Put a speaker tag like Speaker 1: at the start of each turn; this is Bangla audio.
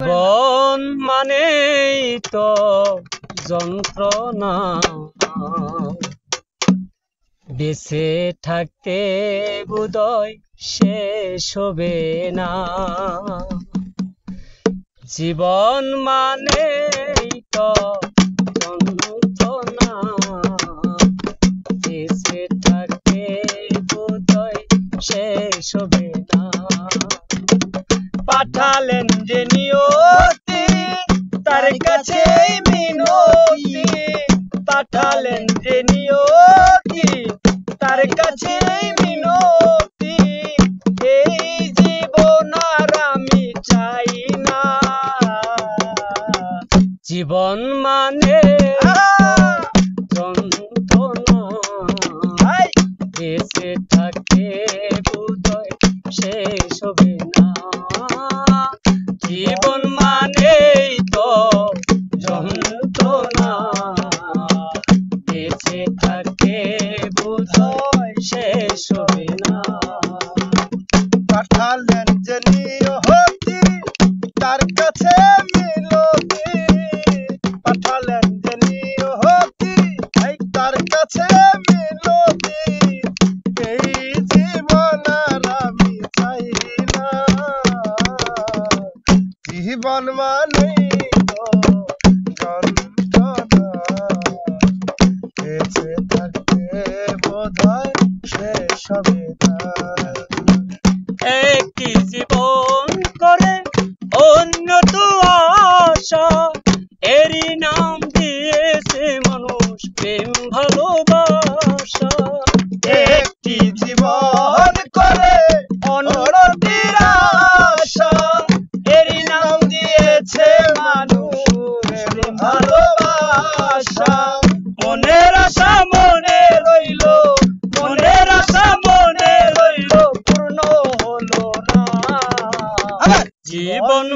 Speaker 1: জীবন মানেই তো যন্ত্রণা, বেঁচে থাকতে বোধহয় শেষ হবে না। জীবন মানেই তো যন্ত্রণা, বেঁচে থাকতে বোধহয় শেষ হবে না। পাঠালেন যে নিয়তি তার কাছে মিনতি, পাঠালেন যে নিয়তি তার কাছে মিনতি। এই জীবন আর আমি চাই না। জীবন মানে যন্ত্রণা, বেঁচে থাকতে বোধহয় শেষ হবে না। জীবন মানেই তো যন্ত্রণা, বেঁচে থাকতে বোধহয় শেষ হবে না।
Speaker 2: পাঠালেন যে নিয়তি তার কাছে মিনতি, পাঠালেন যে নিয়তি তার কাছে মিনতি। এই জীবন আর আমি চাই না। জীবন মানেই তো যন্ত্রণা, বেঁচে থাকতে বোধহয় শেষ হবে না।
Speaker 1: একটি জীবন করে অন্য তো আশা, এরই নাম দিয়েছে মানুষ প্রেম ভালোবাসা।
Speaker 2: একটি জীবন করে অন্যটির আশা,
Speaker 1: এরই নাম দিয়েছে মানুষ প্রেম ভালোবাসা। মনের আশা মনে রইল, মনের আশা মনে রইল, পূর্ণ হলো না। জীবন